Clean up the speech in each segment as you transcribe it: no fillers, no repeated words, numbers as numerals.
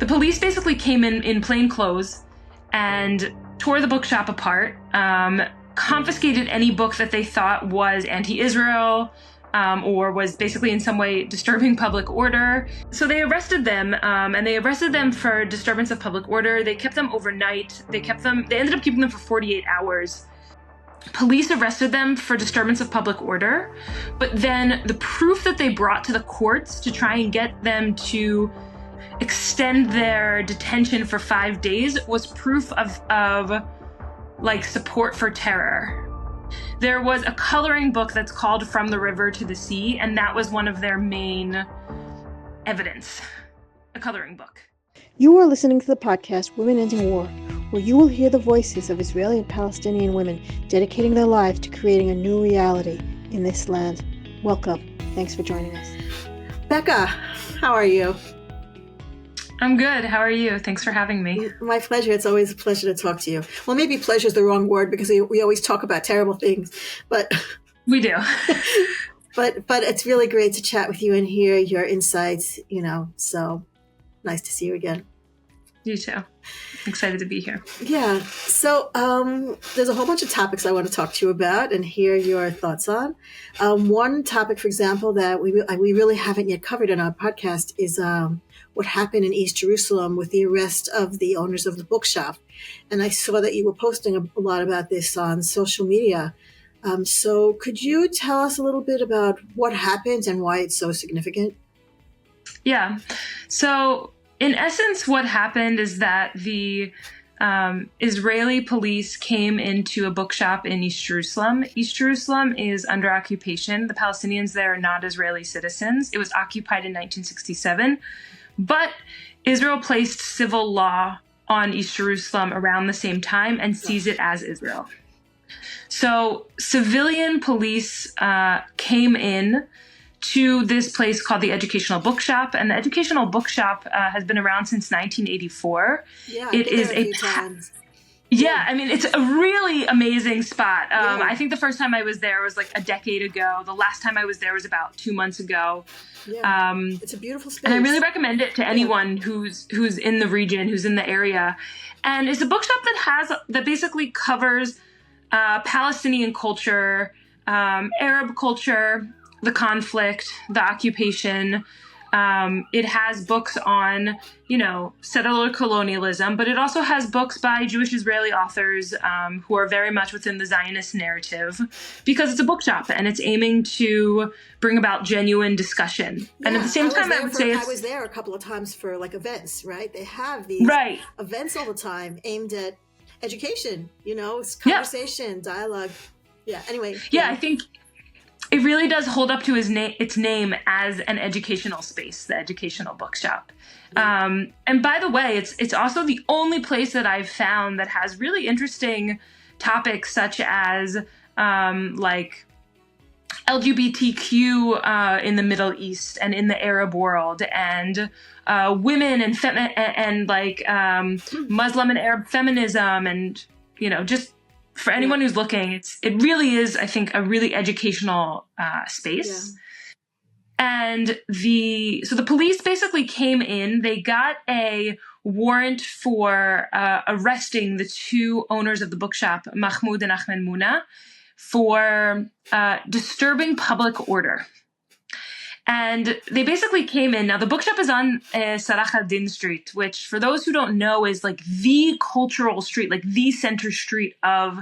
The police basically came in plain clothes and tore the bookshop apart, confiscated any book that they thought was anti-Israel, or was basically in some way disturbing public order. So they arrested them, and they arrested them for disturbance of public order. They kept them overnight. They ended up keeping them for 48 hours. Police arrested them for disturbance of public order, but then the proof that they brought to the courts to try and get them to extend their detention for 5 days was proof of like support for terror. There was a coloring book that's called From the River to the Sea, and that was one of their main evidence, a coloring book. You are listening to the podcast Women Ending War, where you will hear the voices of Israeli and Palestinian women dedicating their lives to creating a new reality in this land. Welcome. Thanks for joining us. Becca, how are you? I'm good. How are you? Thanks for having me. My pleasure. It's always a pleasure to talk to you. Well, maybe pleasure is the wrong word because we always talk about terrible things, but we do. but it's really great to chat with you and hear your insights, so nice to see you again. You too. Excited to be here. Yeah. So there's a whole bunch of topics I want to talk to you about and hear your thoughts on. One topic, for example, that we really haven't yet covered in our podcast is what happened in East Jerusalem with the arrest of the owners of the bookshop. And I saw that you were posting a lot about this on social media. So could you tell us a little bit about what happened and why it's so significant? Yeah. So in essence, what happened is that the Israeli police came into a bookshop in East Jerusalem. East Jerusalem is under occupation. The Palestinians there are not Israeli citizens. It was occupied in 1967. But Israel placed civil law on East Jerusalem around the same time and sees it as Israel. So civilian police came in to this place called the Educational Bookshop, and the Educational Bookshop has been around since 1984. Yeah, it is a times. Yeah, I mean, it's a really amazing spot. I think the first time I was there was like a decade ago. The last time I was there was about 2 months ago. Yeah, it's a beautiful space. And I really recommend it to anyone who's in the region, who's in the area. And it's a bookshop that basically covers Palestinian culture, Arab culture, the conflict, the occupation. It has books on, settler colonialism, but it also has books by Jewish Israeli authors who are very much within the Zionist narrative, because it's a bookshop and it's aiming to bring about genuine discussion. Yeah, and at the same time, I was there a couple of times for like events, right? They have these events all the time aimed at education, conversation, dialogue. Yeah. Anyway. Yeah, I think it really does hold up to its name as an educational space, the Educational Bookshop. And by the way, it's also the only place that I've found that has really interesting topics such as like LGBTQ in the Middle East and in the Arab world, and women and Muslim and Arab feminism, and just for anyone who's looking, it really is, I think, a really educational space. Yeah. And so the police basically came in. They got a warrant for arresting the two owners of the bookshop, Mahmoud and Ahmed Muna, for disturbing public order. And they basically came in. Now, the bookshop is on Salah ad-Din Street, which, for those who don't know, is like the cultural street, like the center street of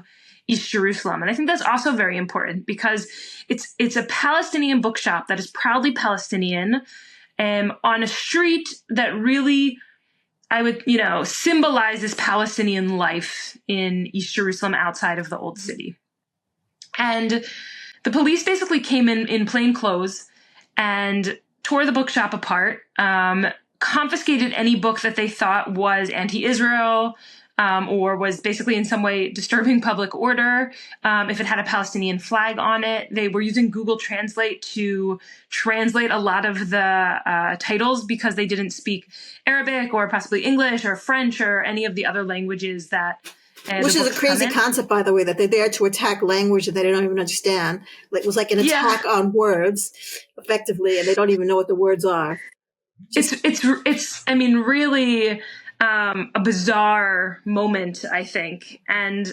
East Jerusalem. And I think that's also very important because it's a Palestinian bookshop that is proudly Palestinian on a street that really, I would, symbolizes Palestinian life in East Jerusalem outside of the old city. And the police basically came in plain clothes and tore the bookshop apart, confiscated any book that they thought was anti-Israel, or was basically in some way disturbing public order. If it had a Palestinian flag on it, they were using Google Translate to translate a lot of the titles because they didn't speak Arabic or possibly English or French or any of the other languages that which is a crazy concept, by the way, that they're there to attack language that they don't even understand. It was like an attack on words, effectively, and they don't even know what the words are. It's I mean, really a bizarre moment, I think. And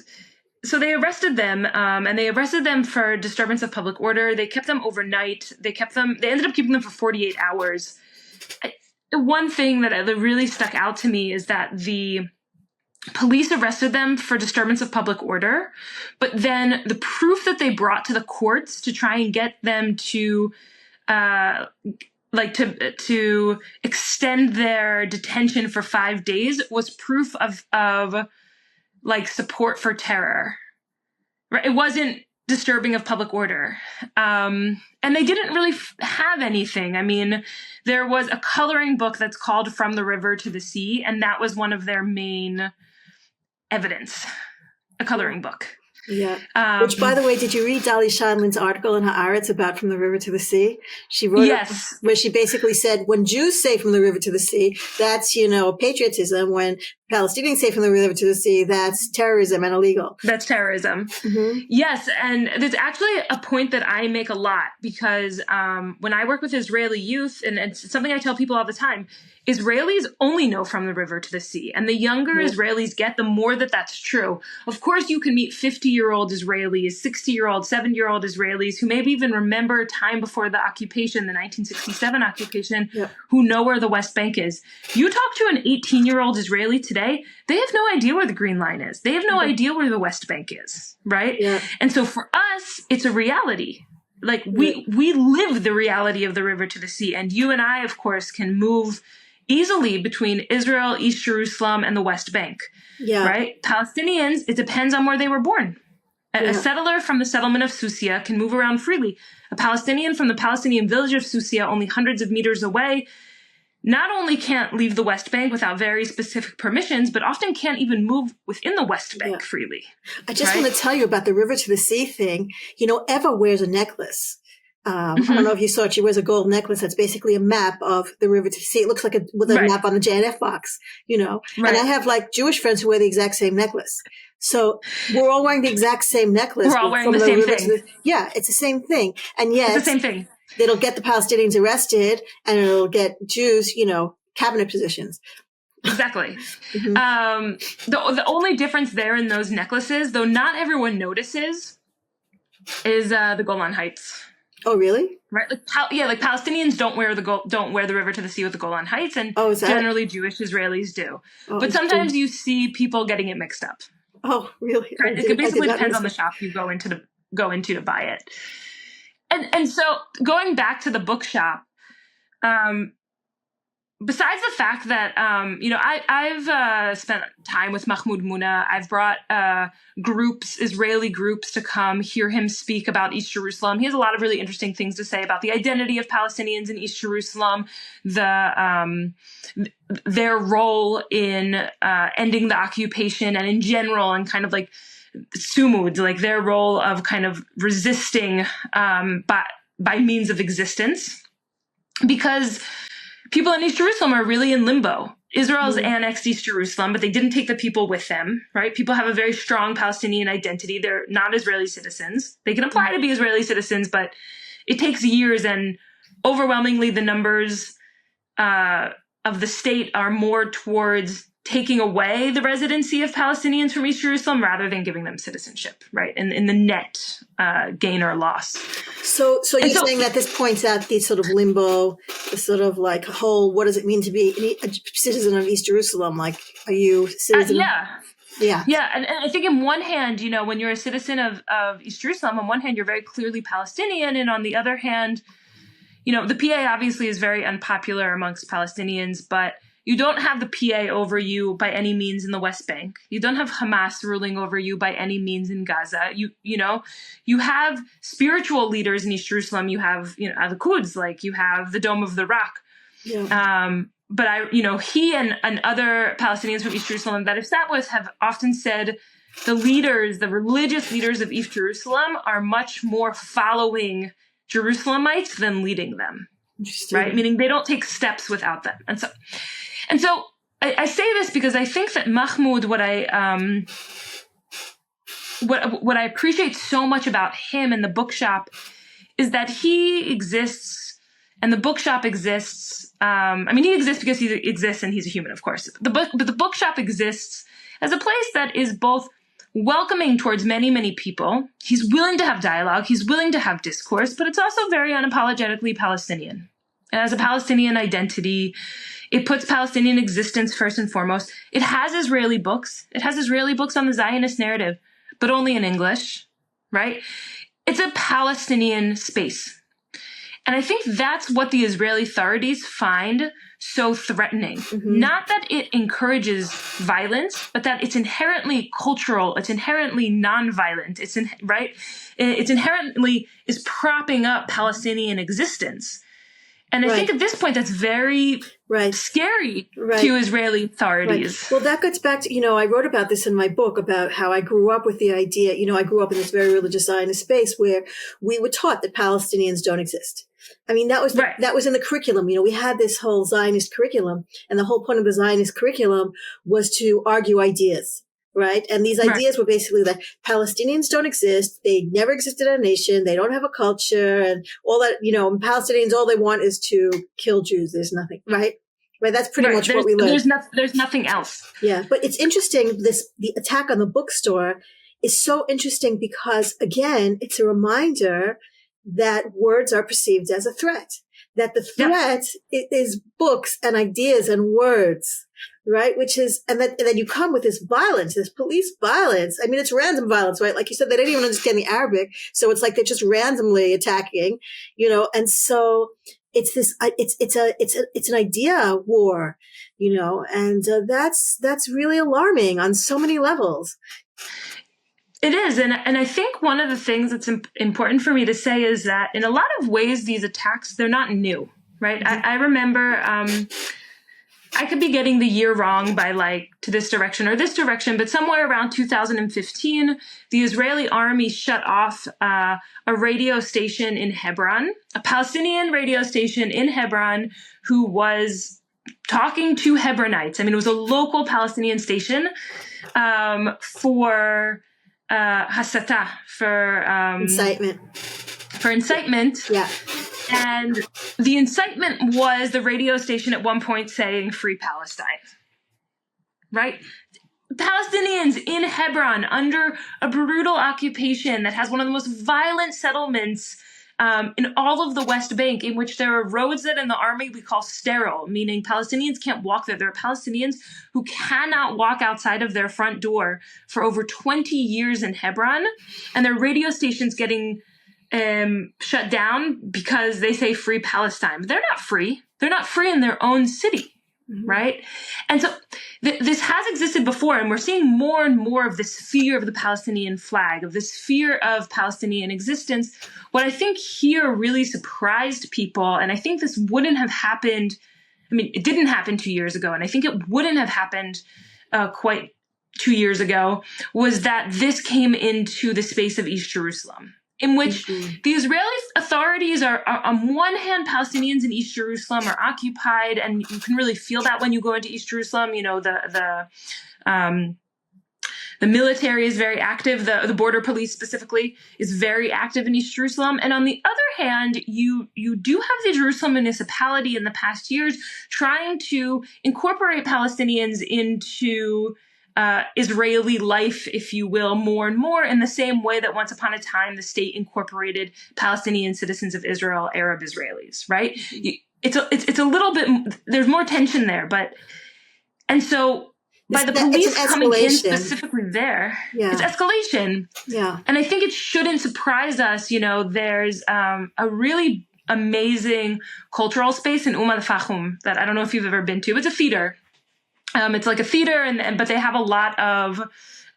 so they arrested them, and they arrested them for disturbance of public order. They kept them overnight. They ended up keeping them for 48 hours. One thing that really stuck out to me is that the police arrested them for disturbance of public order, but then the proof that they brought to the courts to try and get them to to extend their detention for 5 days was proof of like support for terror. Right? It wasn't disturbing of public order. And they didn't really have anything. I mean, there was a coloring book that's called From the River to the Sea, and that was one of their main evidence, a coloring book. Yeah. Which, by the way, did you read Dali Shanlin's article in Haaretz about From the River to the Sea? She wrote yes. Where she basically said, when Jews say From the River to the Sea, that's, patriotism. When Palestinians say From the River to the Sea, that's terrorism and illegal. That's terrorism. Mm-hmm. Yes. And there's actually a point that I make a lot because when I work with Israeli youth, and it's something I tell people all the time, Israelis only know From the River to the Sea. And the younger Israelis get, the more that's true. Of course, you can meet 50-year-old Israelis, 60-year-old, 70-year-old Israelis who maybe even remember time before the occupation, the 1967 occupation, who know where the West Bank is. You talk to an 18-year-old Israeli today, they have no idea where the Green Line is. They have no idea where the West Bank is, right? Yeah. And so for us, it's a reality. Like we live the reality of the river to the sea. And you and I, of course, can move easily between Israel, East Jerusalem, and the West Bank, right? Palestinians, it depends on where they were born. A settler from the settlement of Susia can move around freely. A Palestinian from the Palestinian village of Susia, only hundreds of meters away, not only can't leave the West Bank without very specific permissions, but often can't even move within the West Bank freely. I just want to tell you about the river to the sea thing. Eva wears a necklace. I don't know if you saw it. She wears a gold necklace that's basically a map of the river to the sea. It looks like a map on the JNF box, And I have Jewish friends who wear the exact same necklace. So we're all wearing the exact same necklace. We're all wearing the same thing. It's the same thing. And yes, it's the same thing. It'll get the Palestinians arrested and it'll get Jews, cabinet positions. Exactly. The only difference there in those necklaces, though not everyone notices, is the Golan Heights. Oh, really? Right. Like Palestinians don't wear the river to the sea with the Golan Heights, and generally Jewish Israelis do. But sometimes you see people getting it mixed up. Oh, really? Right? It basically depends on the shop you go into to buy it. And so going back to the bookshop, besides the fact that, I've spent time with Mahmoud Muna. I've brought Israeli groups to come hear him speak about East Jerusalem. He has a lot of really interesting things to say about the identity of Palestinians in East Jerusalem, their role in ending the occupation and in general, and kind of like sumud, like their role of kind of resisting by means of existence. Because people in East Jerusalem are really in limbo. Israel's annexed East Jerusalem, but they didn't take the people with them, right? People have a very strong Palestinian identity. They're not Israeli citizens. They can apply to be Israeli citizens, but it takes years, and overwhelmingly the numbers of the state are more towards taking away the residency of Palestinians from East Jerusalem rather than giving them citizenship, right? In the net gain or loss. So you're saying that this points out the sort of limbo, the sort of like whole, what does it mean to be a citizen of East Jerusalem? Like, are you a citizen? Yeah. And I think on one hand, when you're a citizen of East Jerusalem, on one hand, you're very clearly Palestinian. And on the other hand, the PA obviously is very unpopular amongst Palestinians, but you don't have the PA over you by any means in the West Bank. You don't have Hamas ruling over you by any means in Gaza. You have spiritual leaders in East Jerusalem. You have, the Quds, like you have the Dome of the Rock. Yeah. But he and other Palestinians from East Jerusalem that I've sat with have often said the religious leaders of East Jerusalem are much more following Jerusalemites than leading them. Right? Meaning they don't take steps without them. And so I say this because I think that Mahmoud, what I appreciate so much about him and the bookshop is that he exists and the bookshop exists I mean, he exists because he exists and he's a human, of course. But the bookshop exists as a place that is both welcoming towards many, many people. He's willing to have dialogue. He's willing to have discourse, but it's also very unapologetically Palestinian. And as a Palestinian identity, it puts Palestinian existence first and foremost. It has Israeli books. It has Israeli books on the Zionist narrative, but only in English, right? It's a Palestinian space. And I think that's what the Israeli authorities find so threatening. Mm-hmm. Not that it encourages violence, but that it's inherently cultural. It's inherently nonviolent. It's inherently is propping up Palestinian existence. And I think at this point, that's very scary to Israeli authorities. Well, that gets back to, I wrote about this in my book about how I grew up with the idea, I grew up in this very religious Zionist space where we were taught that Palestinians don't exist. I mean, that was that was in the curriculum. We had this whole Zionist curriculum, and the whole point of the Zionist curriculum was to argue ideas. Right. And these ideas were basically that Palestinians don't exist. They never existed as a nation. They don't have a culture and all that, and Palestinians, all they want is to kill Jews. There's nothing. Right. That's pretty much what we learned. There's nothing else. Yeah. But it's interesting. The attack on the bookstore is so interesting because, again, it's a reminder that words are perceived as a threat, that the threat is books and ideas and words. Right. Which is, and then you come with this violence, this police violence. I mean, it's random violence, right? Like you said, they didn't even understand the Arabic. So it's like they're just randomly attacking, and so it's this, it's an idea war, and that's really alarming on so many levels. It is. And I think one of the things that's important for me to say is that in a lot of ways, these attacks, they're not new, right? Mm-hmm. I remember, I could be getting the year wrong by to this direction or this direction, but somewhere around 2015, the Israeli army shut off a radio station in Hebron, a Palestinian radio station in Hebron who was talking to Hebronites. I mean, it was a local Palestinian station for hasata, for incitement. For incitement. Yeah. And the incitement was the radio station at one point saying free Palestine, right? Palestinians in Hebron under a brutal occupation that has one of the most violent settlements in all of the West Bank, in which there are roads that in the army we call sterile, meaning Palestinians can't walk there. There are Palestinians who cannot walk outside of their front door for over 20 years in Hebron, and their radio station's getting shut down because they say free Palestine. But they're not free. They're not free in their own city, right? And so this has existed before, and we're seeing more and more of this fear of the Palestinian flag, of this fear of Palestinian existence. What I think here really surprised people, and I think this wouldn't have happened, it didn't happen 2 years ago, and I think it wouldn't have happened quite 2 years ago, was that this came into the space of East Jerusalem, in which the Israeli authorities are, on one hand, Palestinians in East Jerusalem are occupied, and you can really feel that when you go into East Jerusalem. The military is very active. The border police specifically is very active in East Jerusalem. And on the other hand, you do have the Jerusalem municipality in the past years trying to incorporate Palestinians into Israeli life, if you will, more and more, in the same way that once upon a time the state incorporated Palestinian citizens of Israel, Arab Israelis, right? It's a little bit, there's more tension there, and so by the police coming in specifically there, it's escalation. Yeah. And I think it shouldn't surprise us, there's a really amazing cultural space in al-Fahum that I don't know if you've ever been to. It's a theater. It's like a theater, but they have a lot of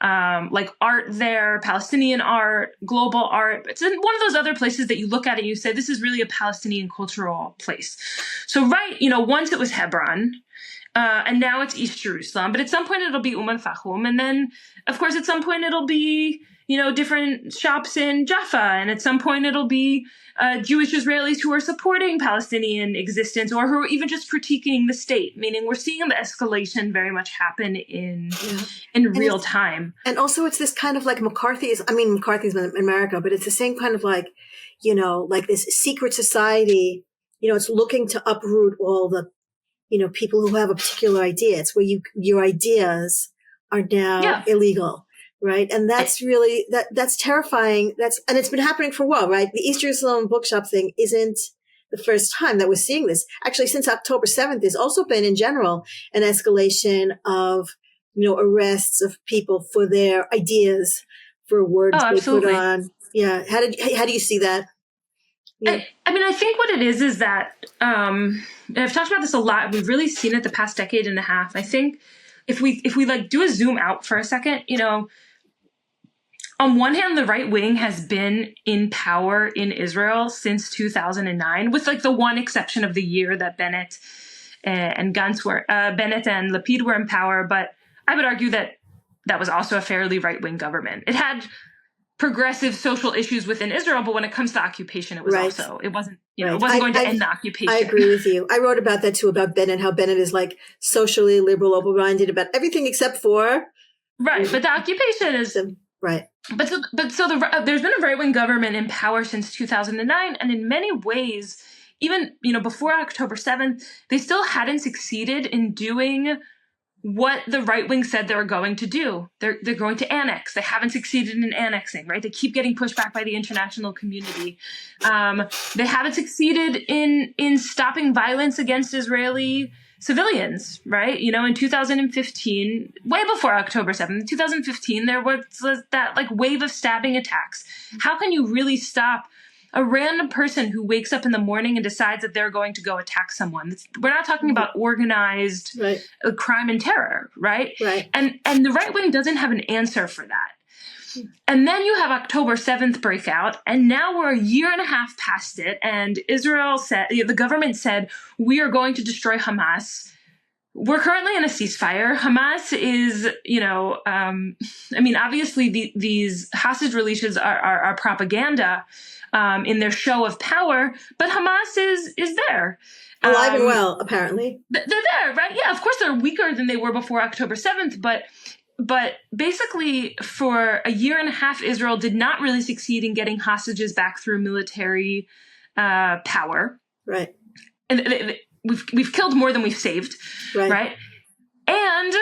art there, Palestinian art, global art. It's in one of those other places that you look at and you say, this is really a Palestinian cultural place. So once it was Hebron, and now it's East Jerusalem, but at some point it'll be al-Fahum, and then of course at some point it'll be different shops in Jaffa, and at some point it'll be Jewish Israelis who are supporting Palestinian existence or who are even just critiquing the state, meaning we're seeing the escalation very much happen in real time. And also it's this kind of McCarthyism in America, but it's the same kind of like this secret society, it's looking to uproot all the, people who have a particular idea. It's where your ideas are now illegal, right? And that's really, that's terrifying. And it's been happening for a while, right? The East Jerusalem Bookshop thing isn't the first time that we're seeing this. Actually, since October 7th, there's also been in general an escalation of, arrests of people for their ideas, for words they put on. Yeah. How do you see that? Yeah. I mean, I think what it is that, and I've talked about this a lot. We've really seen it the past decade and a half. I think if we like do a zoom out for a second, on one hand, the right wing has been in power in Israel since 2009, with like the one exception of the year that Bennett and Lapid were in power. But I would argue that that was also a fairly right wing government. It had progressive social issues within Israel, but when it comes to occupation, it was it wasn't going to end the occupation. I agree with you. I wrote about that too, about Bennett, how Bennett is like socially liberal, open-minded about everything except for but the occupation is right. But there's been a right-wing government in power since 2009, and in many ways, even before October 7th, they still hadn't succeeded in doing what the right wing said they were going to do. They're going to annex. They haven't succeeded in annexing, right? They keep getting pushed back by the international community. They haven't succeeded in stopping violence against Israeli civilians, right? In 2015, way before October 7th, in 2015, there was that like wave of stabbing attacks. How can you really stop a random person who wakes up in the morning and decides that they're going to go attack someone? We're not talking about organized crime and terror, right? Right. And the right wing doesn't have an answer for that. And then you have October 7th breakout, and now we're a year and a half past it, and the government said, we are going to destroy Hamas. We're currently in a ceasefire. Hamas is, obviously these hostage releases are propaganda in their show of power, but Hamas is there. Alive and well, apparently. They're there, right? Yeah, of course they're weaker than they were before October 7th, but basically for a year and a half, Israel did not really succeed in getting hostages back through military power. Right. And we've killed more than we've saved, right? And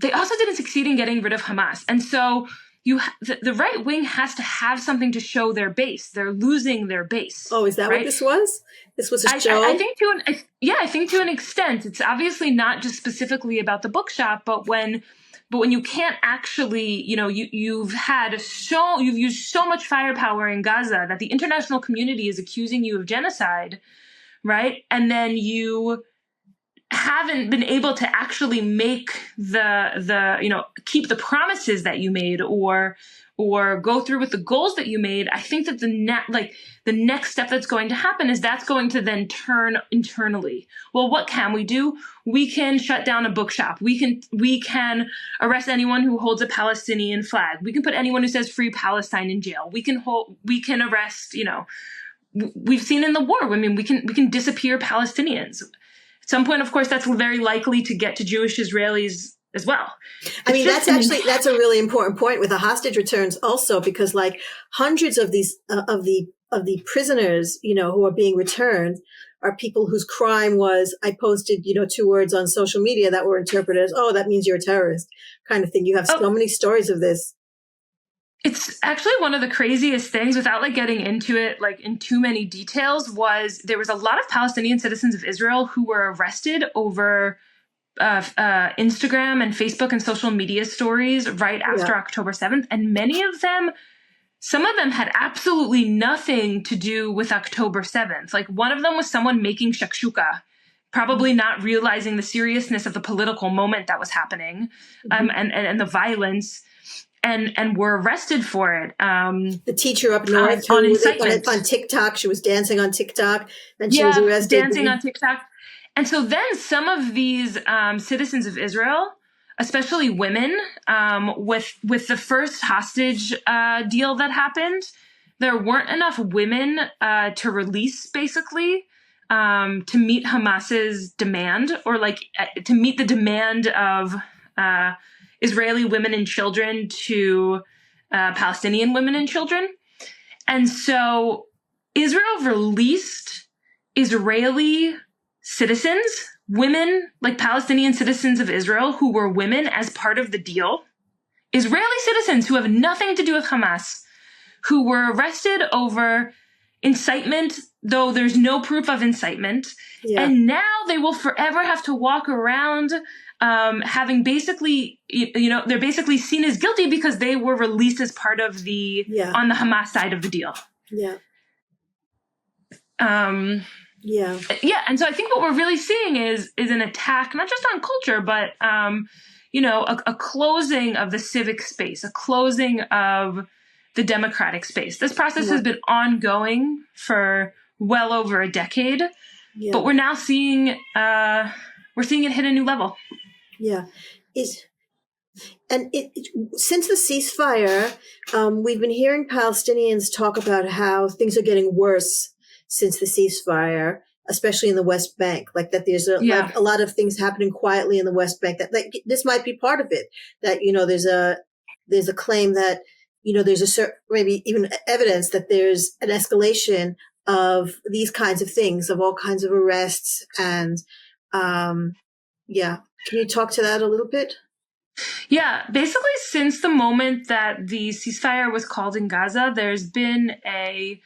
they also didn't succeed in getting rid of Hamas. And so the right wing has to have something to show their base. They're losing their base. Oh, is that what this was? This was a show? I think to an extent. It's obviously not just specifically about the bookshop, but when you can't actually, you've used so much firepower in Gaza that the international community is accusing you of genocide, right? And then you haven't been able to actually make keep the promises that you made or go through with the goals that you made. I think that the next step that's going to happen is that's going to then turn internally. Well, what can we do? We can shut down a bookshop. We can arrest anyone who holds a Palestinian flag. We can put anyone who says free Palestine in jail. We can arrest, we've seen in the war, we can disappear Palestinians. At some point, of course, that's very likely to get to Jewish Israelis as well. That's a really important point with the hostage returns also, because like hundreds of these of the prisoners, who are being returned are people whose crime was, I posted, 2 words on social media that were interpreted as, oh, that means you're a terrorist kind of thing. You have so many stories of this. It's actually one of the craziest things, without getting into it in too many details, was there was a lot of Palestinian citizens of Israel who were arrested over Instagram and Facebook and social media stories right after October 7th. And some of them had absolutely nothing to do with October 7th. Like one of them was someone making shakshuka, probably not realizing the seriousness of the political moment that was happening, and the violence. And were arrested for it. The teacher up north on TikTok, she was dancing on TikTok, and she was arrested. Dancing on TikTok. And so then some of these citizens of Israel, especially women, with the first hostage deal that happened, there weren't enough women to release, basically, to meet Hamas's demand, or to meet the demand of Israeli women and children to Palestinian women and children. And so Israel released Israeli citizens, women, like Palestinian citizens of Israel who were women as part of the deal, Israeli citizens who have nothing to do with Hamas, who were arrested over incitement, though there's no proof of incitement. Yeah. And now they will forever have to walk around having basically, they're basically seen as guilty because they were released as part of on the Hamas side of the deal. Yeah. Yeah. And so I think what we're really seeing is an attack, not just on culture, but, a closing of the civic space, a closing of the democratic space. This process has been ongoing for well over a decade, but we're now seeing it hit a new level. Yeah. Since the ceasefire, we've been hearing Palestinians talk about how things are getting worse since the ceasefire, especially in the West Bank, like that there's a lot of things happening quietly in the West Bank, that this might be part of it, that, there's a claim that, there's a certain, maybe even evidence that there's an escalation of these kinds of things, of all kinds of arrests. And, can you talk to that a little bit? Yeah, basically since the moment that the ceasefire was called in Gaza, there's been a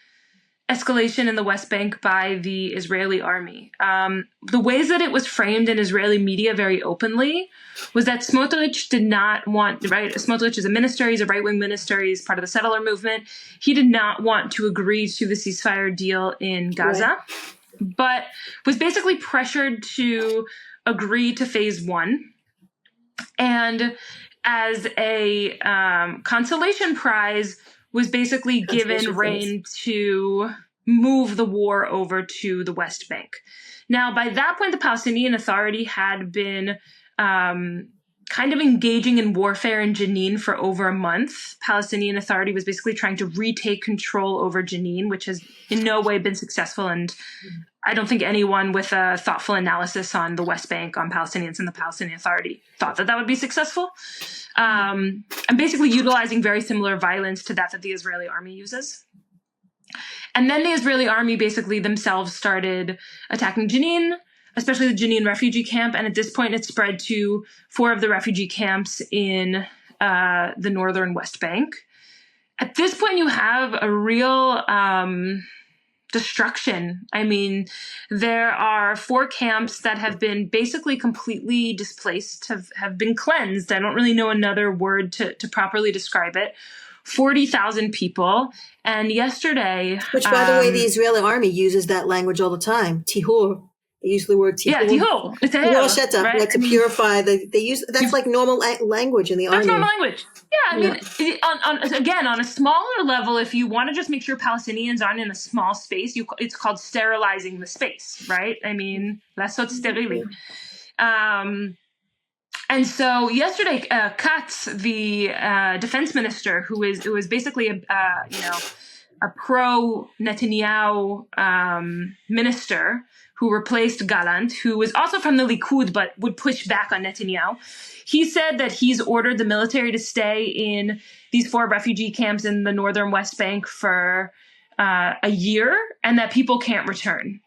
escalation in the West Bank by the Israeli army. The ways that it was framed in Israeli media very openly was that Smotrich did not want, right? Smotrich is a minister, he's a right-wing minister, he's part of the settler movement. He did not want to agree to the ceasefire deal in Gaza, but was basically pressured to agree to phase one. And as a consolation prize, was basically given rein to move the war over to the West Bank. Now, by that point, the Palestinian Authority had been kind of engaging in warfare in Jenin for over a month. Palestinian Authority was basically trying to retake control over Jenin, which has in no way been successful. And I don't think anyone with a thoughtful analysis on the West Bank, on Palestinians and the Palestinian Authority, thought that would be successful. And basically utilizing very similar violence to that the Israeli army uses. And then the Israeli army basically themselves started attacking Jenin, especially the Jenin refugee camp. And at this point, it spread to 4 of the refugee camps in the northern West Bank. At this point, you have a real destruction. I mean, there are 4 camps that have been basically completely displaced, have been cleansed. I don't really know another word to properly describe it. 40,000 people. And yesterday... Which, by the way, the Israeli army uses that language all the time. Tihur. They use the word tihur. Yeah, tihur. It's a right? Like to purify. They use that's like normal language in the army. That's normal language. Yeah, I mean, on a smaller level, if you want to just make sure Palestinians aren't in a small space, it's called sterilizing the space, right? I mean, לעשות סטרילי. And so yesterday, Katz, the defense minister, who is basically a pro Netanyahu minister who replaced Gallant, who was also from the Likud but would push back on Netanyahu. He said that he's ordered the military to stay in these 4 refugee camps in the northern West Bank for a year, and that people can't return.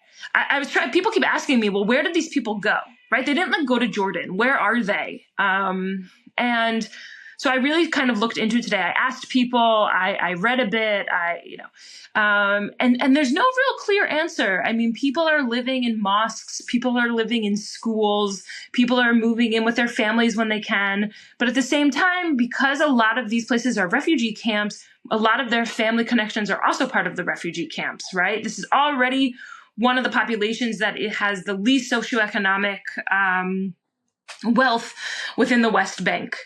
People keep asking me, well, where did these people go? Right? They didn't go to Jordan. Where are they? And so I really kind of looked into it today. I asked people, I read a bit, and there's no real clear answer. I mean, people are living in mosques, people are living in schools, people are moving in with their families when they can. But at the same time, because a lot of these places are refugee camps, a lot of their family connections are also part of the refugee camps, right? This is already one of the populations that it has the least socioeconomic wealth within the West Bank.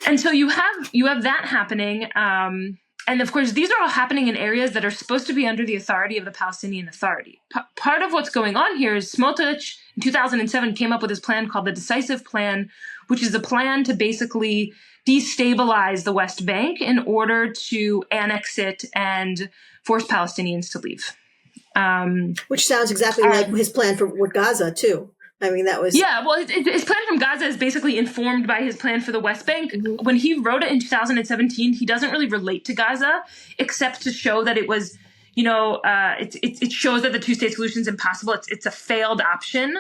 And so you have that happening. And of course, these are all happening in areas that are supposed to be under the authority of the Palestinian Authority. Part of what's going on here is Smotrich in 2007 came up with this plan called the Decisive Plan, which is a plan to basically destabilize the West Bank in order to annex it and force Palestinians to leave. Which sounds exactly like his plan for Gaza, too. I mean, that was... Yeah, well, his plan from Gaza is basically informed by his plan for the West Bank. Mm-hmm. When he wrote it in 2017, he doesn't really relate to Gaza, except to show that it was, it shows that the two-state solution is impossible. It's a failed option.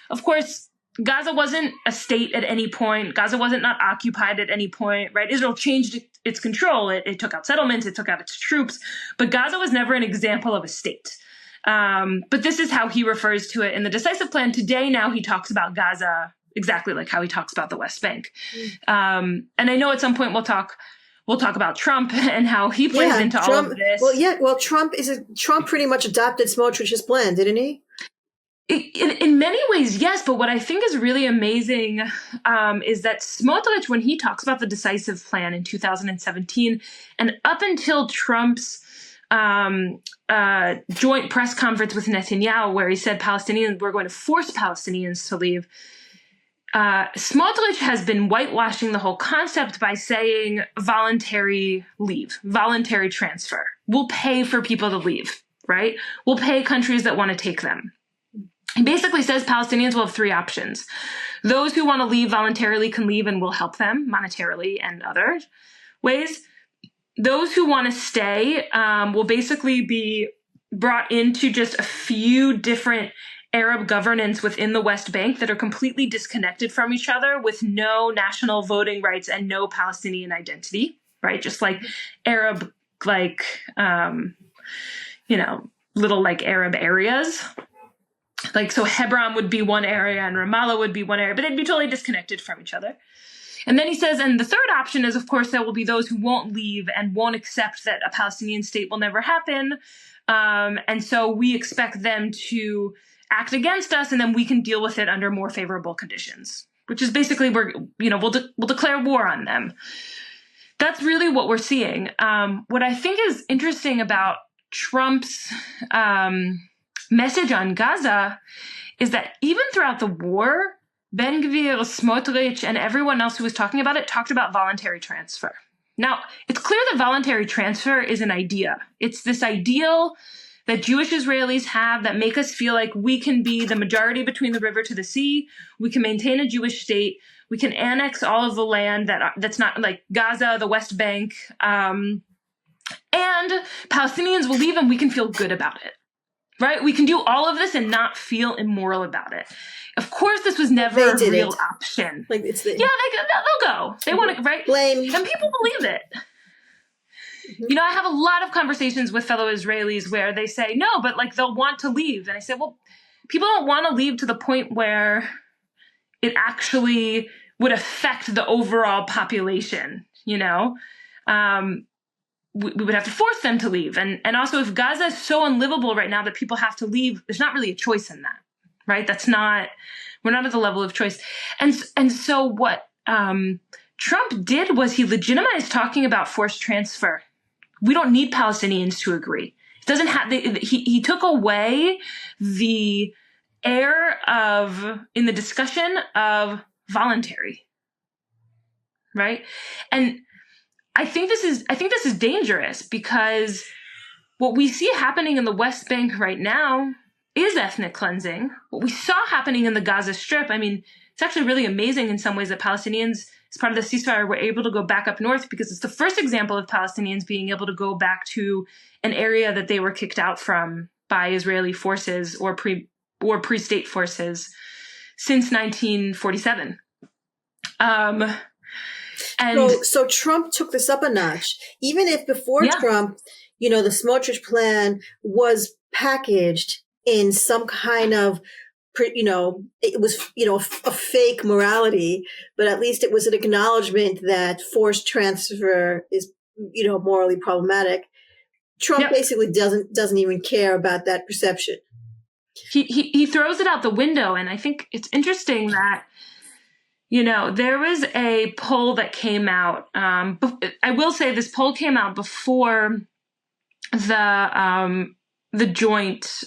Of course, Gaza wasn't a state at any point. Gaza wasn't not occupied at any point, right? Israel changed its control. It took out settlements. It took out its troops. But Gaza was never an example of a state. But this is how he refers to it in the decisive plan. Today, now he talks about Gaza exactly like how he talks about the West Bank. And I know at some point we'll talk about Trump and how he plays into all of this. Trump pretty much adopted Smotrich's plan, didn't he? In many ways, yes. But what I think is really amazing is that Smotrich, when he talks about the decisive plan in 2017, and up until Trump's joint press conference with Netanyahu, where he said we're going to force Palestinians to leave, Smotrich has been whitewashing the whole concept by saying voluntary leave, voluntary transfer. We'll pay for people to leave, right? We'll pay countries that want to take them. He basically says Palestinians will have three options. Those who want to leave voluntarily can leave and we'll help them monetarily and other ways. Those who want to stay will basically be brought into just a few different Arab governance within the West Bank that are completely disconnected from each other with no national voting rights and no Palestinian identity, right? Just like Arab, little like Arab areas. Like, so Hebron would be one area and Ramallah would be one area, but they'd be totally disconnected from each other. And then he says, and the third option is, of course, there will be those who won't leave and won't accept that a Palestinian state will never happen. And so we expect them to act against us, and then we can deal with it under more favorable conditions, which is basically we'll declare war on them. That's really what we're seeing. What I think is interesting about Trump's message on Gaza is that even throughout the war, Ben Gvir, Smotrich, and everyone else who was talking about it talked about voluntary transfer. Now, it's clear that voluntary transfer is an idea. It's this ideal that Jewish Israelis have that make us feel like we can be the majority between the river to the sea. We can maintain a Jewish state. We can annex all of the land that's not like Gaza, the West Bank, and Palestinians will leave and we can feel good about it. Right? We can do all of this and not feel immoral about it. Of course, this was never a real option. They'll go. They want to, right? Blame. And people believe it. Mm-hmm. I have a lot of conversations with fellow Israelis where they say, no, but they'll want to leave. And I say, well, people don't want to leave to the point where it actually would affect the overall population, we would have to force them to leave. And also, if Gaza is so unlivable right now that people have to leave, there's not really a choice in that, right? We're not at the level of choice. And so what Trump did was he legitimized talking about forced transfer. We don't need Palestinians to agree. It doesn't have, he took away the air in the discussion of voluntary, right? And I think this is dangerous because what we see happening in the West Bank right now is ethnic cleansing. What we saw happening in the Gaza Strip, it's actually really amazing in some ways that Palestinians, as part of the ceasefire, were able to go back up north because it's the first example of Palestinians being able to go back to an area that they were kicked out from by Israeli forces or pre-state forces since 1947. So Trump took this up a notch. Even if before Trump, the Smotrich plan was packaged in some kind of, it was, a fake morality, but at least it was an acknowledgement that forced transfer is, morally problematic. Trump basically doesn't even care about that perception. He throws it out the window, and I think it's interesting that. There was a poll that came out. I will say this poll came out before the joint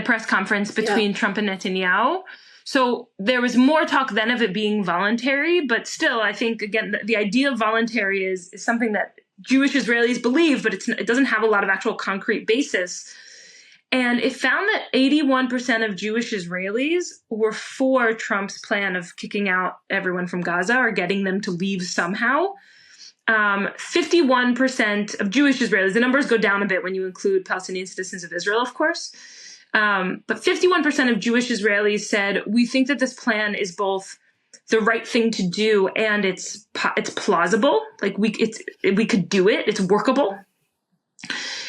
press conference between Trump and Netanyahu. So there was more talk then of it being voluntary, but still, I think again the idea of voluntary is something that Jewish Israelis believe, but it doesn't have a lot of actual concrete basis. And it found that 81% of Jewish Israelis were for Trump's plan of kicking out everyone from Gaza or getting them to leave somehow. 51% of Jewish Israelis, the numbers go down a bit when you include Palestinian citizens of Israel, of course. But 51% of Jewish Israelis said, we think that this plan is both the right thing to do and it's plausible. Like we could do it. It's workable.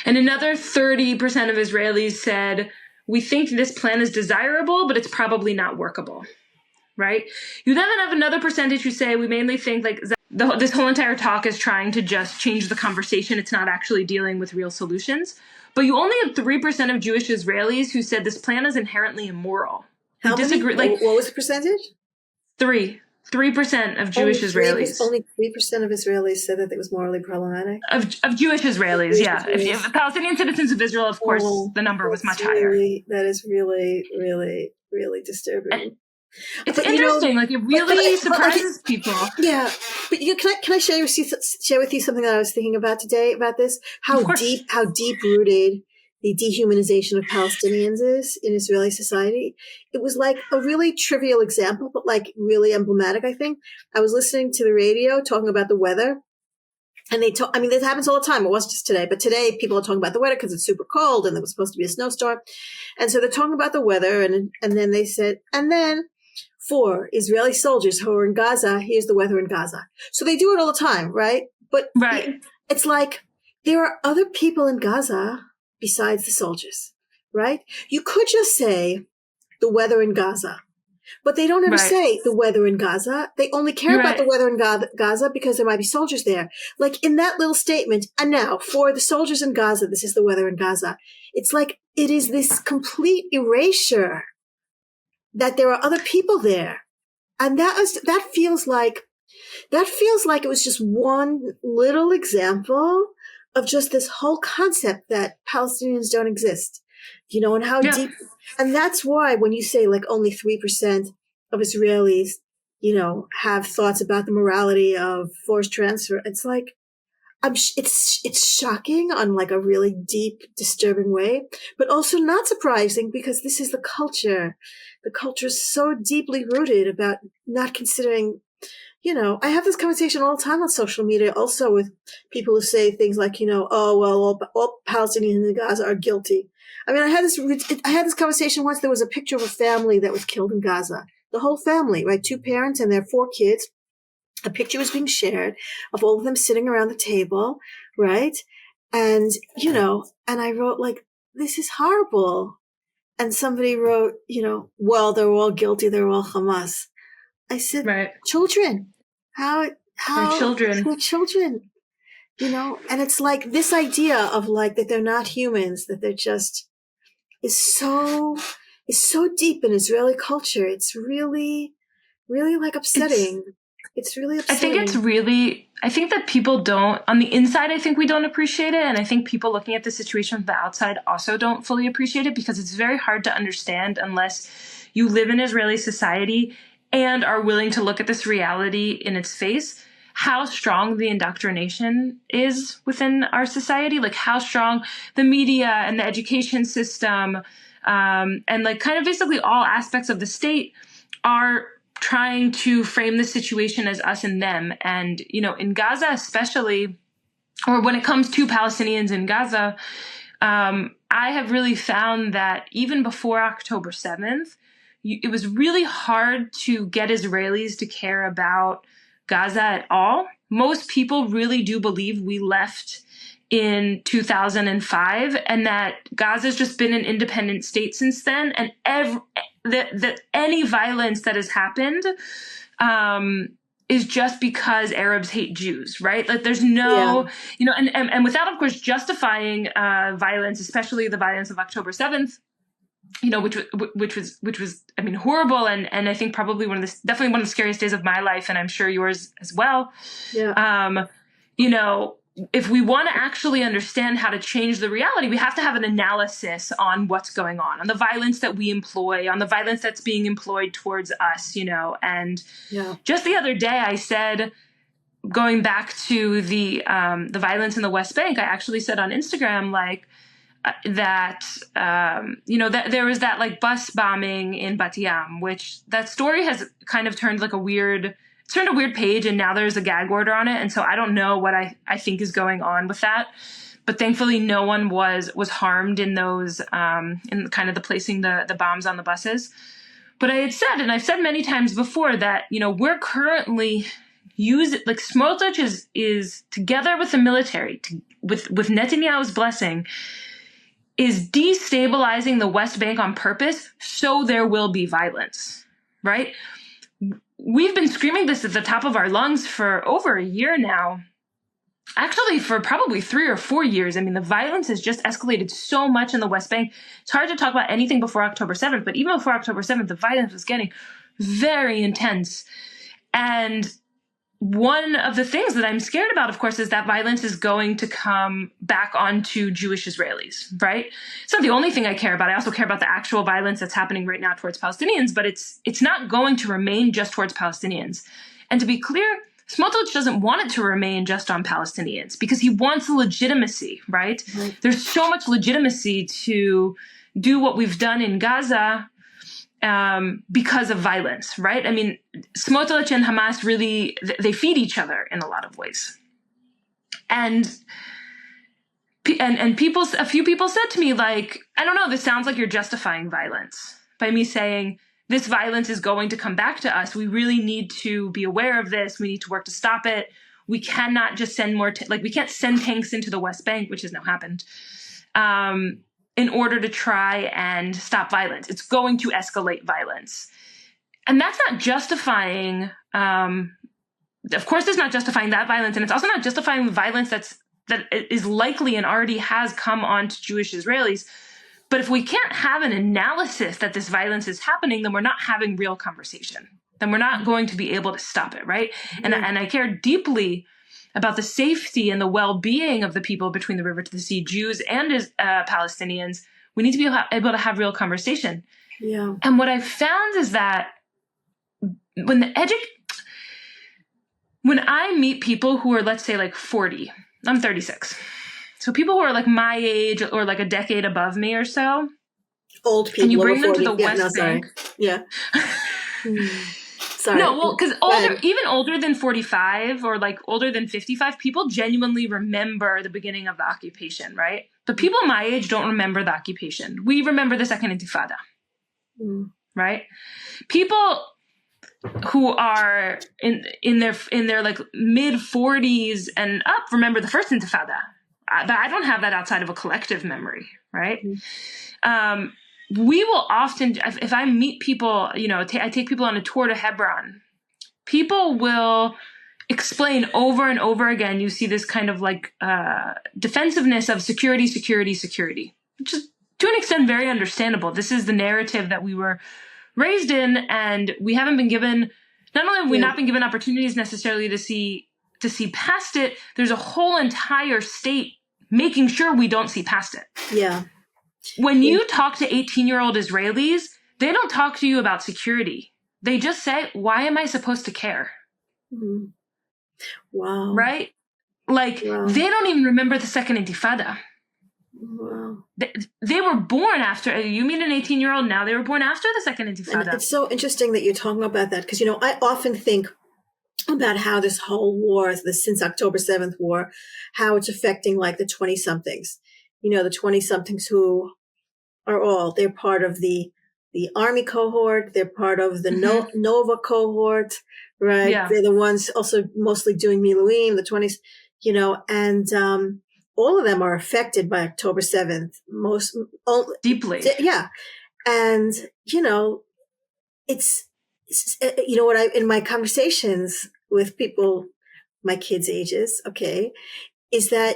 And another 30% of Israelis said, we think this plan is desirable, but it's probably not workable. Right? You then have another percentage who say, we mainly think like this whole entire talk is trying to just change the conversation. It's not actually dealing with real solutions. But you only have 3% of Jewish Israelis who said this plan is inherently immoral. How disagree? Many? Like, what was the percentage? 3% of Jewish Israelis. Only 3% of Israelis said that it was morally problematic. Of Jewish Israelis, yeah. If Palestinian citizens of Israel, of course, the number was much higher. That is really, really, really disturbing. And it's interesting. Like it really surprises people. Yeah, but can I share with you something that I was thinking about today about this? How deep rooted the dehumanization of Palestinians is in Israeli society. It was like a really trivial example, but like really emblematic. I think I was listening to the radio talking about the weather. And this happens all the time. It wasn't just today, but today people are talking about the weather because it's super cold and there was supposed to be a snowstorm. And so they're talking about the weather. And then they said, and then for Israeli soldiers who are in Gaza, here's the weather in Gaza. So they do it all the time, right? But it's like there are other people in Gaza besides the soldiers, right? You could just say the weather in Gaza. But they don't ever say the weather in Gaza. They only care about the weather in Gaza because there might be soldiers there. Like in that little statement, and now for the soldiers in Gaza, this is the weather in Gaza. It's like it is this complete erasure that there are other people there. And that feels like it was just one little example of just this whole concept that Palestinians don't exist. And how deep. And that's why when you say like only 3% of Israelis, have thoughts about the morality of forced transfer, it's like, it's shocking on like a really deep, disturbing way, but also not surprising because this is the culture. The culture is so deeply rooted about not considering, I have this conversation all the time on social media also with people who say things like, oh, well, all Palestinians in Gaza are guilty. I mean, I had this conversation once. There was a picture of a family that was killed in Gaza. The whole family, right? 2 parents and their 4 kids. A picture was being shared of all of them sitting around the table, right? And, and I wrote like, this is horrible. And somebody wrote, well, they're all guilty. They're all Hamas. I said, children, how children. They're children, and it's like this idea of like that they're not humans, that they're just is so deep in Israeli culture. It's really, really like upsetting. It's really upsetting. I think that people don't, on the inside, I think we don't appreciate it. And I think people looking at the situation from the outside also don't fully appreciate it because it's very hard to understand unless you live in Israeli society and are willing to look at this reality in its face, how strong the indoctrination is within our society, like how strong the media and the education system, and like kind of basically all aspects of the state are trying to frame the situation as us and them. And, in Gaza especially, or when it comes to Palestinians in Gaza, I have really found that even before October 7th, it was really hard to get Israelis to care about Gaza at all. Most people really do believe we left in 2005 and that Gaza's just been an independent state since then. And any violence that has happened is just because Arabs hate Jews, right? Like there's no, and without, of course, justifying violence, especially the violence of October 7th, which was, I mean, horrible. And I think probably definitely one of the scariest days of my life. And I'm sure yours as well. Yeah. If we want to actually understand how to change the reality, we have to have an analysis on what's going on the violence that we employ, on the violence that's being employed towards us, and just the other day I said, going back to the violence in the West Bank, I actually said on Instagram, like, that there was that like bus bombing in Bat Yam, which that story has kind of turned like a weird turned a weird page, and now there's a gag order on it. And so I don't know what I think is going on with that. But thankfully, no one was harmed in those, in kind of the placing the bombs on the buses. But I had said, and I've said many times before, that, we're currently like Smotrich is together with the military, with Netanyahu's blessing, is destabilizing the West Bank on purpose, so there will be violence, right? We've been screaming this at the top of our lungs for over a year now. Actually, for probably 3 or 4 years. I mean, the violence has just escalated so much in the West Bank. It's hard to talk about anything before October 7th, but even before October 7th, the violence was getting very intense. And one of the things that I'm scared about, of course, is that violence is going to come back onto Jewish Israelis, right? It's not the only thing I care about. I also care about the actual violence that's happening right now towards Palestinians, but it's not going to remain just towards Palestinians. And to be clear, Smotrich doesn't want it to remain just on Palestinians because he wants the legitimacy, right? Mm-hmm. There's so much legitimacy to do what we've done in Gaza because of violence, right? I mean, Smotrich and Hamas really, they feed each other in a lot of ways. And people, a few people said to me, like, I don't know, this sounds like you're justifying violence by me saying, this violence is going to come back to us. We really need to be aware of this. We need to work to stop it. We cannot just send more, we can't send tanks into the West Bank, which has now happened, in order to try and stop violence. It's going to escalate violence. And that's not justifying, of course, it's not justifying that violence. And it's also not justifying violence that is likely and already has come on to Jewish Israelis. But if we can't have an analysis that this violence is happening, then we're not having real conversation. Then we're not going to be able to stop it, right? Mm-hmm. And I care deeply about the safety and the well-being of the people between the river to the sea, Jews and Palestinians. We need to be able to have real conversation. Yeah. And what I've found is that when I meet people who are, let's say, like 40, I'm 36. So people who are like my age or like a decade above me or so. Old people. And you bring them 40. to the West Bank. Yeah. Sorry. No, well, because even older than 45 or like older than 55, people genuinely remember the beginning of the occupation, right? But people my age don't remember the occupation. We remember the Second Intifada, right? People who are in their like mid 40s and up remember the First Intifada. But I don't have that outside of a collective memory, right? Mm-hmm. We will often, if I meet people, I take people on a tour to Hebron, people will explain over and over again. You see this kind of like defensiveness of security, which is to an extent very understandable. This is the narrative that we were raised in, and we haven't been given, not only have we not been given opportunities necessarily to see past it, there's a whole entire state making sure we don't see past it. Yeah. When you talk to 18-year-old Israelis, they don't talk to you about security. They just say, why am I supposed to care? Mm-hmm. Wow. Right? Like, They don't even remember the Second Intifada. Wow. They were born after, you mean an 18-year-old now, they were born after the Second Intifada. And it's so interesting that you're talking about that, because, I often think about how this whole war, since October 7th war, how it's affecting like the 20-somethings, the 20-somethings who are they're part of the Army cohort. They're part of the Nova cohort, right? Yeah. They're the ones also mostly doing Miluim, the 20s, and all of them are affected by October 7th, deeply. Yeah. And, it's what in my conversations with people, my kids' ages, is that,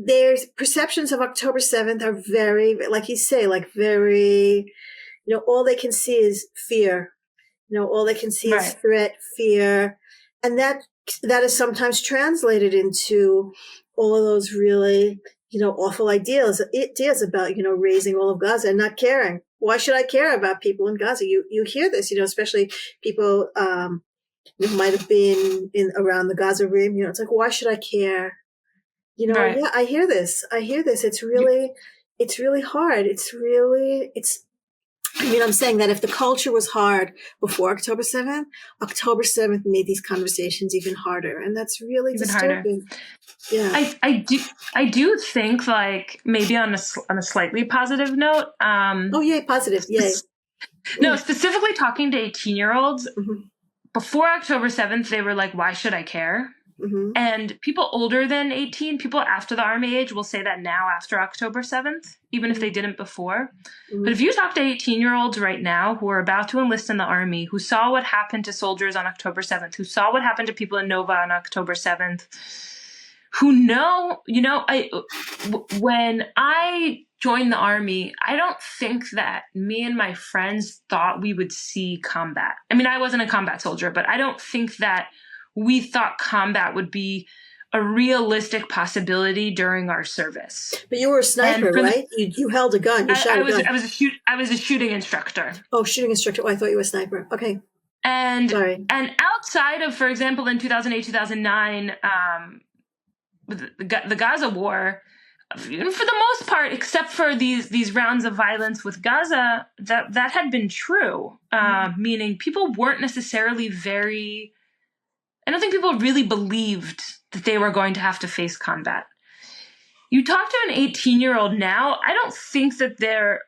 their perceptions of October 7th are very, like you say, very, all they can see is fear. All they can see is threat, fear. And that is sometimes translated into all of those really, awful ideas about, raising all of Gaza and not caring. Why should I care about people in Gaza? You hear this, especially people who might have been around the Gaza Rim. It's like, why should I care? Yeah, I hear this. It's really hard. I mean, I'm saying that if the culture was hard before October 7th made these conversations even harder. And that's really Even disturbing. Yeah. I do think, like, maybe on a slightly positive note. Positive. Yay. No, specifically talking to 18-year-olds, Mm-hmm. before October 7th, they were like, why should I care? Mm-hmm. And people older than 18, people after the army age will say that now after October 7th, even if they didn't before. Mm-hmm. But if you talk to 18-year-olds right now who are about to enlist in the army, who saw what happened to soldiers on October 7th, who saw what happened to people in Nova on October 7th, who know, when I joined the army, I don't think that me and my friends thought we would see combat. I mean, I wasn't a combat soldier, but I don't think that we thought combat would be a realistic possibility during our service. But you were a sniper, right? You held a gun. You shot a gun. I was a shooting instructor. Oh, shooting instructor. Oh, I thought you were a sniper. Okay. And outside of, for example, in 2008, 2009, the Gaza war, for the most part, except for these rounds of violence with Gaza, that had been true. Meaning people weren't necessarily I don't think people really believed that they were going to have to face combat. You talk to an 18-year-old now, I don't think there's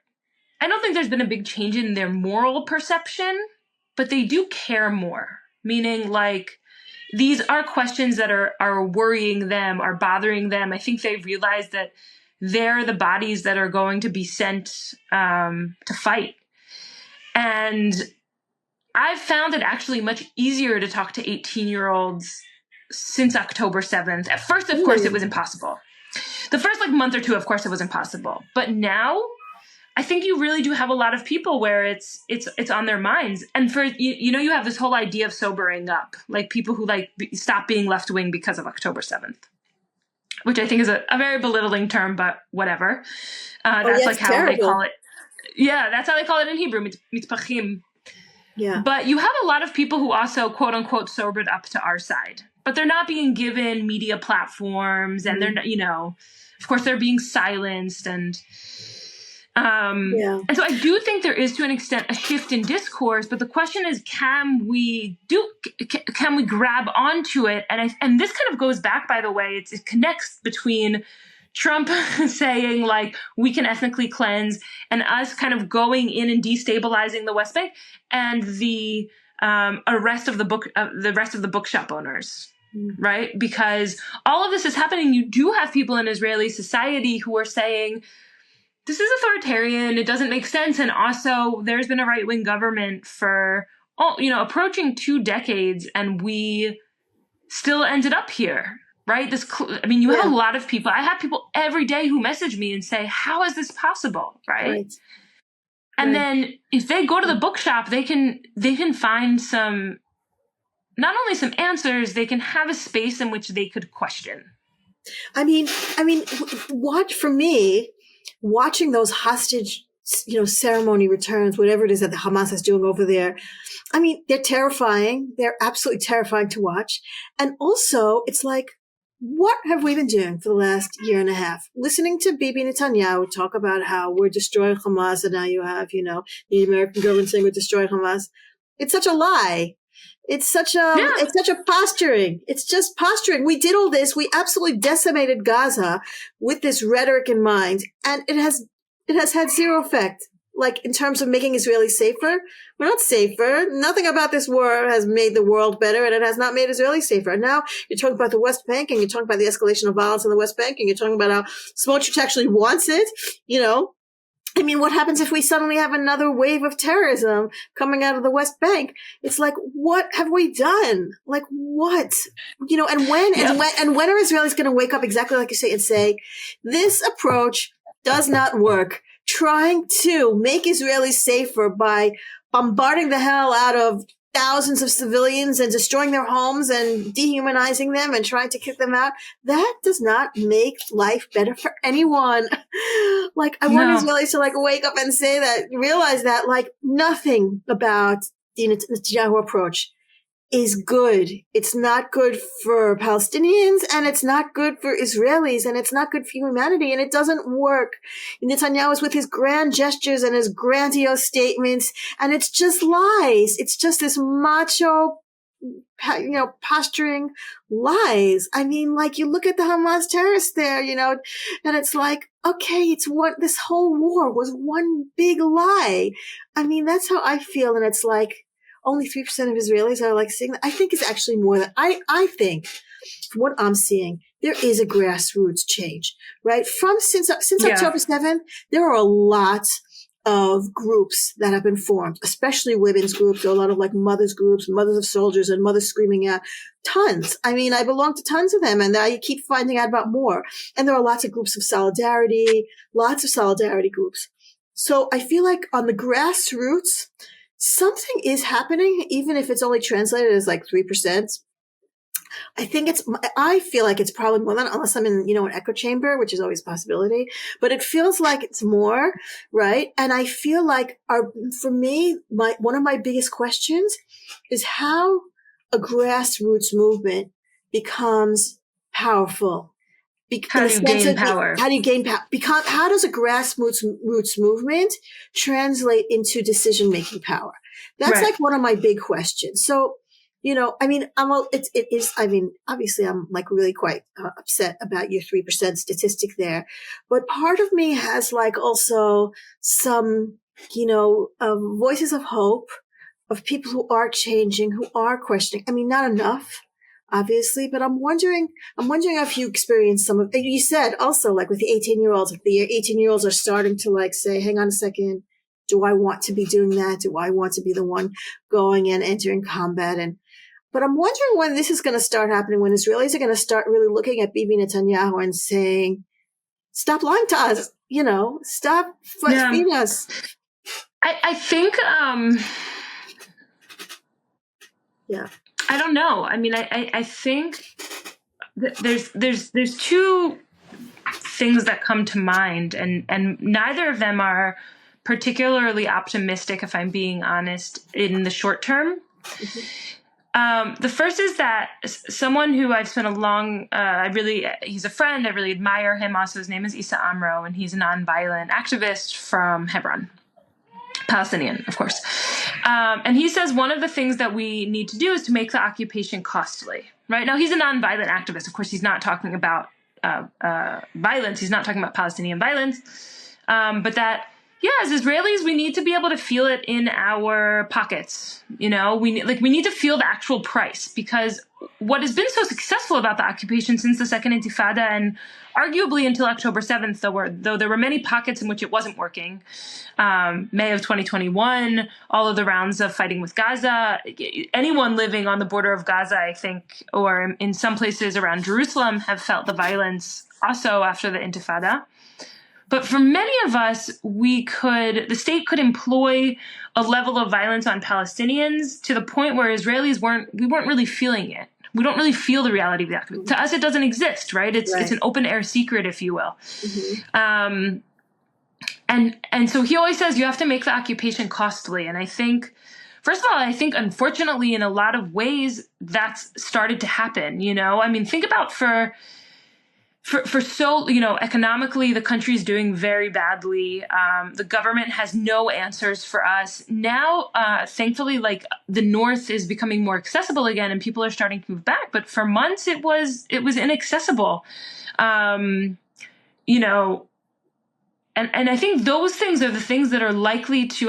been a big change in their moral perception, but they do care more. Meaning, like, these are questions that are worrying them, are bothering them. I think they realize that they're the bodies that are going to be sent to fight. And I've found it actually much easier to talk to 18-year-olds since October 7th. At first, of course, it was impossible. The first month or two, of course, it was impossible. But now, I think you really do have a lot of people where it's on their minds. And for you have this whole idea of sobering up, like people who stop being left wing because of October 7th, which I think is a very belittling term, but whatever. That's how terrible. They call it. Yeah, that's how they call it in Hebrew, mitpachim. Yeah. But you have a lot of people who also, quote unquote, sobered up to our side, but they're not being given media platforms, and they're not, of course, they're being silenced, and so I do think there is, to an extent, a shift in discourse. But the question is, can we grab onto it? And this kind of goes back, by the way, it connects between Trump saying, like, we can ethnically cleanse, and us kind of going in and destabilizing the West Bank, and the rest of the bookshop owners, right? Because all of this is happening. You do have people in Israeli society who are saying, this is authoritarian, it doesn't make sense. And also, there's been a right-wing government for, approaching 2 decades, and we still ended up here. Right? You have a lot of people. I have people every day who message me and say, how is this possible? Right. And then if they go to the bookshop, they can find not only some answers, they can have a space in which they could question. I mean, for me, watching those hostage, ceremony returns, whatever it is that the Hamas is doing over there, I mean, they're terrifying. They're absolutely terrifying to watch. And also, it's like, what have we been doing for the last year and a half? Listening to Bibi Netanyahu talk about how we're destroying Hamas, and now you have, the American government saying we're destroying Hamas. It's such a lie. It's such a posturing. It's just posturing. We did all this. We absolutely decimated Gaza with this rhetoric in mind, and it has had zero effect. Like, in terms of making Israelis safer, we're not safer. Nothing about this war has made the world better, and it has not made Israelis safer. And now you're talking about the West Bank, and you're talking about the escalation of violence in the West Bank, and you're talking about how Smotrich actually wants it. I mean, what happens if we suddenly have another wave of terrorism coming out of the West Bank? It's like, what have we done? Like, what? And when are Israelis going to wake up, exactly like you say, and say, this approach does not work? Trying to make Israelis safer by bombarding the hell out of thousands of civilians and destroying their homes and dehumanizing them and trying to kick them out. That does not make life better for anyone. Like, I want Israelis to wake up and say that, realize that nothing about the Netanyahu approach is good. It's not good for Palestinians, and it's not good for Israelis, and it's not good for humanity, and it doesn't work. Netanyahu is with his grand gestures and his grandiose statements, and it's just lies. It's just this macho, posturing lies. I mean, like, you look at the Hamas terrorists there, and it's like, okay, this whole war was one big lie. I mean, that's how I feel. And it's like, only 3% of Israelis are like seeing that. I think it's actually more than I think. From what I'm seeing, there is a grassroots change, right? Since October 7th, there are a lot of groups that have been formed, especially women's groups. There are a lot of like mothers groups, mothers of soldiers, and mothers screaming out. Tons. I mean, I belong to tons of them, and now you keep finding out about more. And there are lots of groups of solidarity, lots of solidarity groups. So I feel like on the grassroots, something is happening, even if it's only translated as like 3%. I feel like it's probably more than, unless I'm in, an echo chamber, which is always a possibility, but it feels like it's more, right? And I feel like for me, one of my biggest questions is how a grassroots movement becomes powerful. How do you gain power? How do you gain power? Because how does a grassroots movement translate into decision-making power? That's like one of my big questions. So, obviously I'm like really quite upset about your 3% statistic there, but part of me has like also some, voices of hope of people who are changing, who are questioning. I mean, not enough, obviously, but I'm wondering if you experienced some of, you said also like with the 18-year-olds, if the 18-year-olds are starting to like say, hang on a second, do I want to be doing that? Do I want to be the one going and entering combat? But I'm wondering when this is going to start happening, when Israelis are going to start really looking at Bibi Netanyahu and saying, stop lying to us, stop feeding us. I think, I don't know. I mean, I think there's two things that come to mind, and neither of them are particularly optimistic, if I'm being honest, in the short term. Mm-hmm. The first is that someone who I've spent he's a friend, I really admire him also. His name is Issa Amro, and he's a nonviolent activist from Hebron. Palestinian, of course. And he says one of the things that we need to do is to make the occupation costly, right? Now, he's a nonviolent activist. Of course, he's not talking about violence. He's not talking about Palestinian violence. But that, as Israelis, we need to be able to feel it in our pockets. We need to feel the actual price, because what has been so successful about the occupation since the Second Intifada, and arguably until October 7th, though there were many pockets in which it wasn't working. May of 2021, all of the rounds of fighting with Gaza, anyone living on the border of Gaza, I think, or in some places around Jerusalem, have felt the violence also after the Intifada. But for many of us, the state could employ a level of violence on Palestinians to the point where Israelis weren't really feeling it. We don't really feel the reality of the occupation. To us, it doesn't exist, right? It's an open air secret, if you will. Mm-hmm. And so he always says you have to make the occupation costly. And I think, first of all, unfortunately in a lot of ways that's started to happen. I mean, think about for so, economically, the country's doing very badly. The government has no answers for us. Now, thankfully, like the North is becoming more accessible again and people are starting to move back. But for months, it was inaccessible. And I think those things are the things that are likely to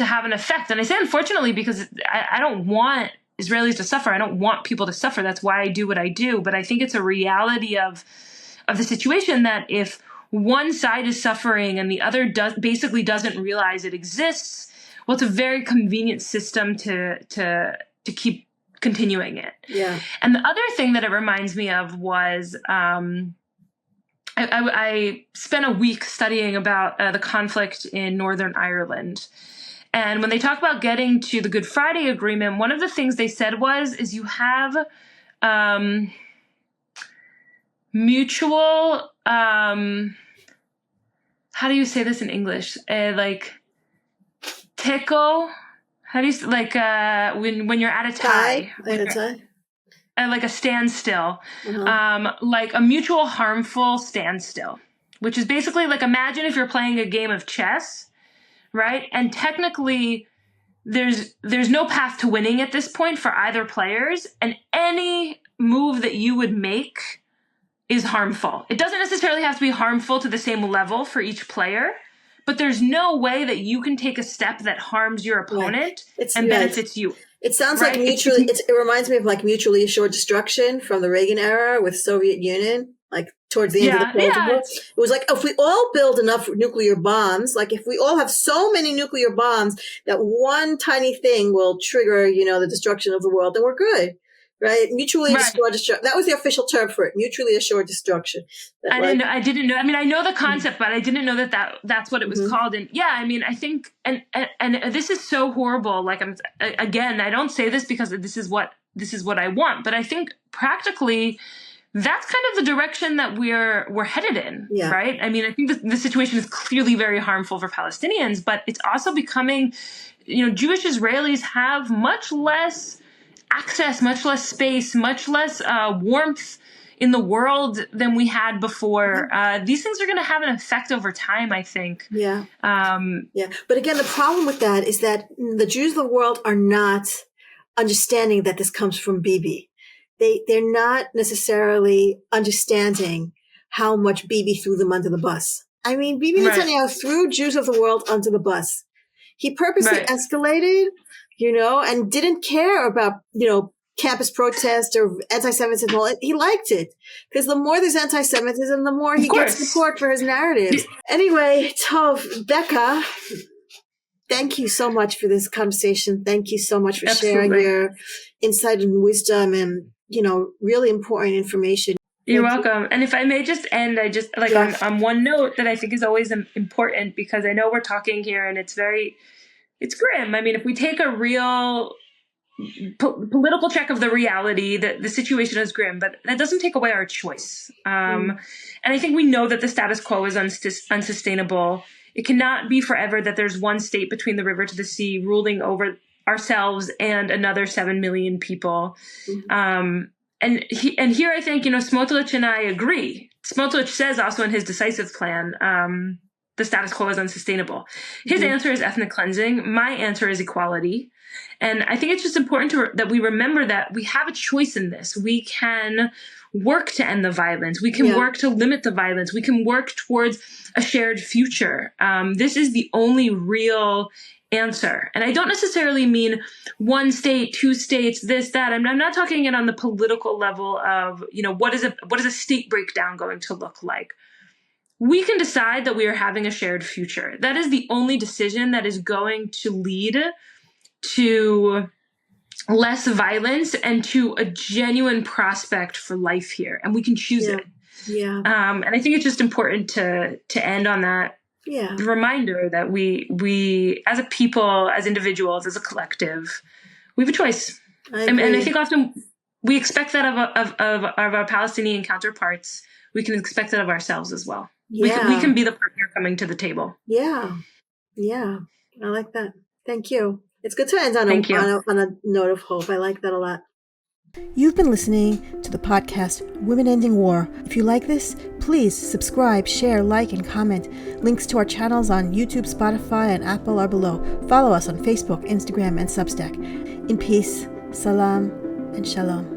have an effect. And I say unfortunately because I don't want Israelis to suffer. I don't want people to suffer. That's why I do what I do. But I think it's a reality of the situation that if one side is suffering and the other basically doesn't realize it exists, well, it's a very convenient system to keep continuing it. Yeah. And the other thing that it reminds me of was I spent a week studying about the conflict in Northern Ireland. And when they talk about getting to the Good Friday Agreement, one of the things they said is you have mutual, how do you say this in English? Like, teco, how do you like when you're at a tie, like a standstill, like a mutual harmful standstill, which is basically like, imagine if you're playing a game of chess, right? And technically there's no path to winning at this point for either players, and any move that you would make is harmful. It doesn't necessarily have to be harmful to the same level for each player, but there's no way that you can take a step that harms your opponent and benefits you. It sounds like mutually. It reminds me of like mutually assured destruction from the Reagan era with Soviet Union, like towards the end of the Cold War. It was like, if we all build enough nuclear bombs, like if we all have so many nuclear bombs that one tiny thing will trigger, the destruction of the world, then we're good. Right? Mutually assured destruction. That was the official term for it. Mutually assured destruction. I didn't know. I mean, I know the concept, but I didn't know that's what it was called. And yeah, I mean, I think, and this is so horrible. Like, I don't say this because this is what I want, but I think practically that's kind of the direction that we're headed in. Yeah. Right? I mean, I think the situation is clearly very harmful for Palestinians, but it's also becoming, Jewish Israelis have much less access, much less space, much less warmth in the world than we had before. These things are going to have an effect over time, I think. Yeah. But again, the problem with that is that the Jews of the world are not understanding that this comes from Bibi. They're not necessarily understanding how much Bibi threw them under the bus. I mean, Bibi Netanyahu threw Jews of the world under the bus. He purposely escalated, and didn't care about, campus protest or anti-Semitism. He liked it because the more there's anti-Semitism, the more he gets support for his narratives. Anyway, Tov, Becca, thank you so much for this conversation. Thank you so much for sharing your insight and wisdom and, really important information. You're welcome. And if I may just end, I just on one note that I think is always important, because I know we're talking here and it's grim. I mean, if we take a real political check of the reality, that the situation is grim, but that doesn't take away our choice. And I think we know that the status quo is unsustainable. It cannot be forever that there's one state between the river to the sea ruling over ourselves and another 7 million people. And here I think, Smotrich and I agree. Smotrich says also in his decisive plan, the status quo is unsustainable. His answer is ethnic cleansing. My answer is equality. And I think it's just important that we remember that we have a choice in this. We can work to end the violence. We can work to limit the violence. We can work towards a shared future. This is the only real answer. And I don't necessarily mean one state, two states, this, that. I'm not talking it on the political level of, what is a state breakdown going to look like? We can decide that we are having a shared future. That is the only decision that is going to lead to less violence and to a genuine prospect for life here. And we can choose it. Yeah. And I think it's just important to end on that reminder that we as a people, as individuals, as a collective, we have a choice. And I think often we expect that of our Palestinian counterparts. We can expect that of ourselves as well. We can be the partner coming to the table. Yeah. I like that. Thank you. It's good to end on a note of hope. I like that a lot. You've been listening to the podcast Women Ending War. If you like this, please subscribe, share, like, and comment. Links to our channels on YouTube, Spotify, and Apple are below. Follow us on Facebook, Instagram, and Substack. In peace, salam, and shalom.